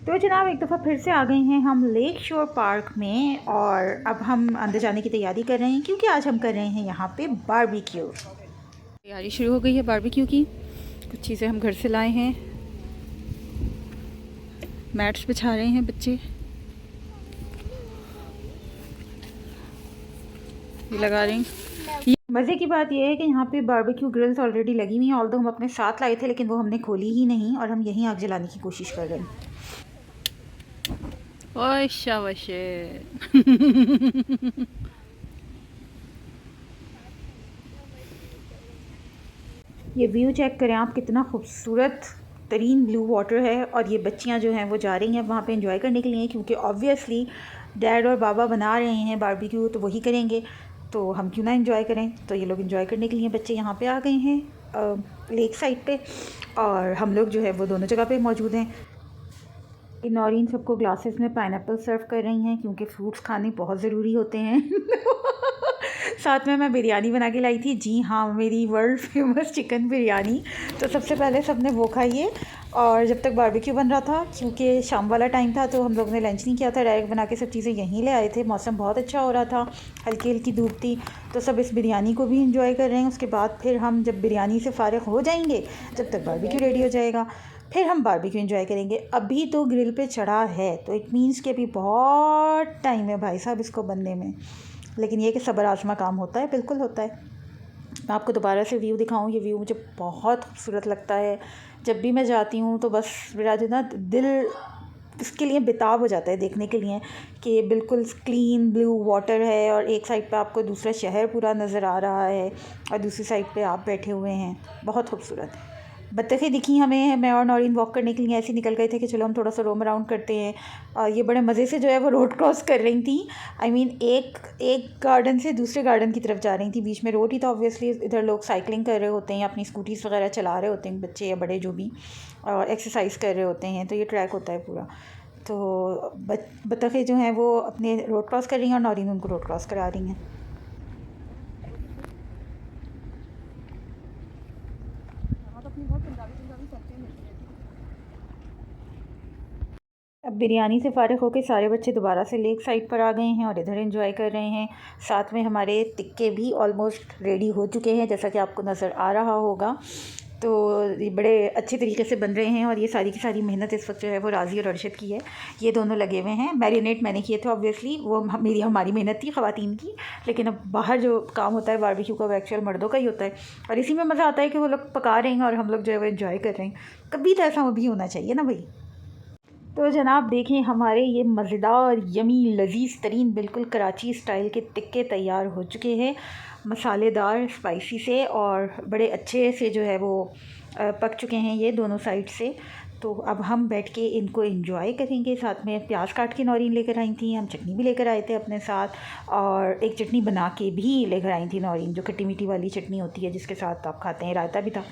तो जनाब एक दफ़ा फिर से आ गए हैं हम लेक शोर पार्क में और अब हम अंदर जाने की तैयारी कर रहे हैं क्योंकि आज हम कर रहे हैं यहाँ पे बारबेक्यू। तैयारी शुरू हो गई है बारबेक्यू की। कुछ चीज़ें हम घर से लाए हैं। मैट्स बिछा रहे हैं बच्चे, ये लगा रहे हैं। मज़े की बात यह है कि यहाँ पे बारबेक्यू ग्रिल्स ऑलरेडी लगी हुई हैं। ऑल्दो हम अपने साथ लाए थे लेकिन वो हमने खोली ही नहीं और हम यहीं आग जलाने की कोशिश कर रहे हैं। ओए शाबाश। ये व्यू चेक करें आप, कितना खूबसूरत तरीन ब्लू वाटर है और ये बच्चियाँ जो हैं वो जा रही हैं वहाँ पे एंजॉय करने के लिए क्योंकि ऑब्वियसली डैड और बाबा बना रहे हैं बारबेक्यू तो वही करेंगे, तो हम क्यों ना एंजॉय करें। तो ये लोग एंजॉय करने के लिए बच्चे यहाँ पे आ गए हैं लेक साइड पे और हम लोग जो है वो दोनों जगह पे मौजूद हैं। नौरीन सबको ग्लासेस में पाइनएप्पल सर्व कर रही हैं क्योंकि फ्रूट्स खाने बहुत ज़रूरी होते हैं। साथ में मैं बिरयानी बना के लाई थी, जी हाँ, मेरी वर्ल्ड फेमस चिकन बिरयानी। तो सबसे पहले सबने वो खाई है और जब तक बारबेक्यू बन रहा था क्योंकि शाम वाला टाइम था तो हम लोग ने लंच नहीं किया था, डायरेक्ट बना के सब चीज़ें यहीं ले आए थे। मौसम बहुत अच्छा हो रहा था, हल्की हल्की धूप थी, तो सब इस बिरयानी को भी इंजॉय कर रहे हैं। उसके बाद फिर हम जब बिरयानी से फ़ारिग हो जाएंगे, जब तक बारबेक्यू रेडी हो जाएगा फिर हम बारबेक्यू एंजॉय करेंगे। अभी तो ग्रिल पे चढ़ा है तो इट मीन्स कि अभी बहुत टाइम है भाई साहब इसको बनने में, लेकिन ये कि सब्र आज़मा काम होता है, बिल्कुल होता है। मैं आपको दोबारा से व्यू दिखाऊं, ये व्यू मुझे बहुत खूबसूरत लगता है। जब भी मैं जाती हूँ तो बस मेरा जो ना दिल इसके लिए बेताब हो जाता है देखने के लिए कि बिल्कुल क्लीन ब्लू वाटर है और एक साइड पे आपको दूसरा शहर पूरा नज़र आ रहा है और दूसरी साइड पे आप बैठे हुए हैं। बहुत खूबसूरत बत्तखें दिखी हमें, मैं और नौरीन वॉक करने के लिए ऐसे निकल गए थे कि चलो हम थोड़ा सा रोम अराउंड करते हैं। और ये बड़े मज़े से जो है वो रोड क्रॉस कर रही थी। आई मीन एक गार्डन से दूसरे गार्डन की तरफ जा रही थी, बीच में रोड ही था ऑब्वियसली। इधर लोग साइकिलिंग कर रहे होते हैं, अपनी स्कूटीज़ वगैरह चला रहे होते हैं, बच्चे या बड़े जो भी, और एक्सरसाइज कर रहे होते हैं। तो ये ट्रैक होता है पूरा। तो बत्तखें जो हैं वो अपने रोड क्रॉस कर रही हैं और नौरीन उनको रोड क्रॉस करा रही हैं। अब बिरयानी से फ़ारिग होकर सारे बच्चे दोबारा से लेक साइड पर आ गए हैं और इधर एंजॉय कर रहे हैं। साथ में हमारे टिक्के भी ऑलमोस्ट रेडी हो चुके हैं, जैसा कि आपको नज़र आ रहा होगा। तो ये बड़े अच्छे तरीके से बन रहे हैं और ये सारी की सारी मेहनत इस वक्त जो है वो राज़ी और अरशद की है। ये दोनों लगे हुए हैं, मैरिनेट मैंने किए थे ऑब्वियसली, वो हमारी मेहनत थी ख़वातीन की। लेकिन अब बाहर जो काम होता है बारबेक्यू का वो एक्चुअल मर्दों का ही होता है और इसी में मज़ा आता है कि वो लोग पका रहे हैं और हम लोग जो है वो एंजॉय कर रहे हैं। कभी तो ऐसा भी होना चाहिए ना भाई। तो जनाब देखें, हमारे ये मज़ेदार यमी लजीज़ तरीन बिल्कुल कराची स्टाइल के टिक्के तैयार हो चुके हैं, मसालेदार स्पाइसी से और बड़े अच्छे से जो है वो पक चुके हैं ये दोनों साइड से। तो अब हम बैठ के इनको एंजॉय करेंगे। साथ में प्याज काट के नौरीन लेकर आई थी, हम चटनी भी लेकर आए थे अपने साथ और एक चटनी बना के भी लेकर आई थी नौरीन, जो खट्टी मीठी वाली चटनी होती है जिसके साथ आप खाते हैं, रायता भी था।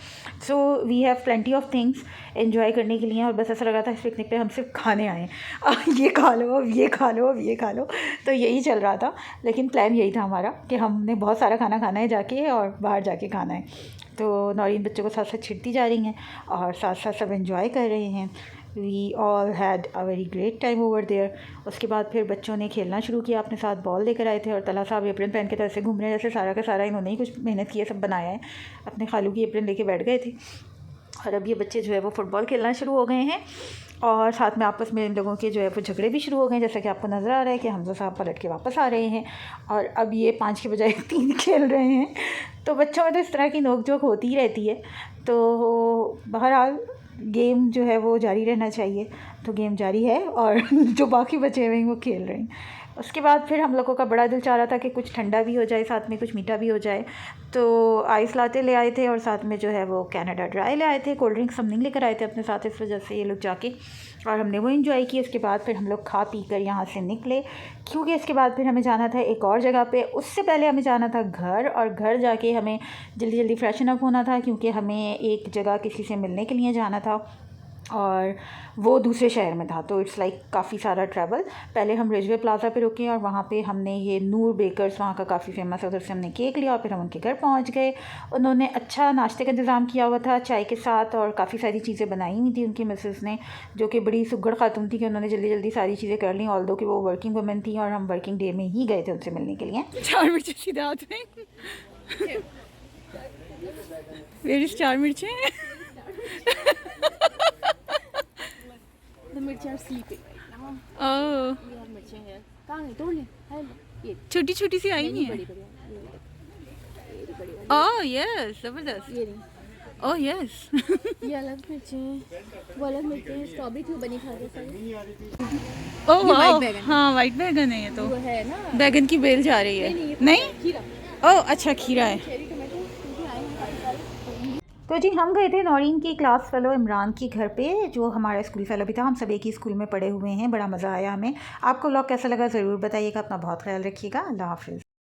So we have plenty of things enjoy करने के लिए और बस ऐसा लगा था इस पिकनिक पे हम सिर्फ खाने आए हैं। ये खा लो, अब ये खा लो, अब ये खा लो, तो यही चल रहा था। लेकिन प्लान यही था हमारा कि हमने बहुत सारा खाना खाना है जाके और बाहर जाके खाना है। तो नौरीन बच्चों को साथ साथ छिड़ती जा रही हैं और साथ साथ सब एंजॉय कर रहे हैं। We all had a very great time over there. उसके बाद फिर बच्चों ने खेलना शुरू किया, अपने साथ बॉल लेकर आए थे और तला साहब एप्रन पहन के तरह से घूम रहे हैं जैसे सारा का सारा इन्होंने ही कुछ मेहनत की है, सब बनाया है। अपने खालू की एप्रन लेके बैठ गए थे और अब ये बच्चे जो है वो फ़ुटबॉल खेलना शुरू हो गए हैं और साथ में आपस में इन लोगों के जो है वो झगड़े भी शुरू हो गए, जैसा कि आपको नज़र आ रहा है कि हमजा साहब पलट के वापस आ रहे हैं और अब ये 5 के बजाय 3 खेल रहे हैं। तो बच्चों में तो इस तरह की नोक झोंक होती ही रहती है। तो बहरहाल गेम जो है वो जारी रहना चाहिए, तो गेम जारी है और जो बाकी बचे हुए हैं वो खेल रहे हैं। उसके बाद फिर हम लोगों का बड़ा दिल चाह रहा था कि कुछ ठंडा भी हो जाए, साथ में कुछ मीठा भी हो जाए, तो आइस लाते ले आए थे और साथ में जो है वो कैनेडा ड्राई ले आए थे। कोल्ड ड्रिंक्स हम नहीं लेकर आए थे अपने साथ, इस वजह से ये लोग जाके और हमने वो एंजॉय की। उसके बाद फिर हम लोग खा पी कर यहाँ से निकले क्योंकि इसके बाद फिर हमें जाना था एक और जगह पे। उससे पहले हमें जाना था घर और घर जाके हमें जल्दी जल्दी फ्रेशन अप होना था क्योंकि हमें एक जगह किसी से मिलने के लिए जाना था और वो दूसरे शहर में था, तो इट्स लाइक काफ़ी सारा ट्रैवल। पहले हम रिजवे प्लाज़ा पे रुके और वहाँ पे हमने ये नूर बेकर्स वहाँ का काफ़ी फेमस है, उधर से हमने केक लिया और फिर हम उनके घर पहुँच गए। उन्होंने अच्छा नाश्ते का इंतज़ाम किया हुआ था चाय के साथ, और काफ़ी सारी चीज़ें बनाई हुई थी उनकी मिसेस ने, जो कि बड़ी सुघड़ खातून थी कि उन्होंने जल्दी जल्दी सारी चीज़ें कर ली, ऑल्दो कि वो वर्किंग वुमेन थी और हम वर्किंग डे में ही गए थे उनसे मिलने के लिए। 4 मिर्चें सीधे हाथ में। वेयर इज 4 मिर्चें? The mirchi are sleeping right now. Oh, We have mirchi here. कहाँ गई? तोड़ ले। है लो। ये छोटी छोटी सी आई नहीं है। बड़ी बड़ी वाली। ये बड़ी वाली। ओह यस, जबरदस्त। ये नहीं। Oh yes. ये अलग मिर्ची हैं, वो अलग मिर्ची हैं। स्ट्रॉबेरी क्यों बनी खा रहे सारी? ओह ये वाह, white बैगन। हाँ वाइट बैगन है ये तो। वो है ना? बैगन की बेल जा रही है। ये नहीं? खीरा। ओह अच्छा, खीरा है। चेरी टोमेटो क्योंकि आए हैं काफी सारे। तो जी हम गए थे नौरीन की क्लास फेलो इमरान के घर पे, जो हमारा स्कूल फेलो भी था। हम सब एक ही स्कूल में पढ़े हुए हैं, बड़ा मज़ा आया हमें। आपको व्लॉग कैसा लगा ज़रूर बताइएगा। अपना बहुत ख्याल रखिएगा। अल्लाह हाफ़िज़।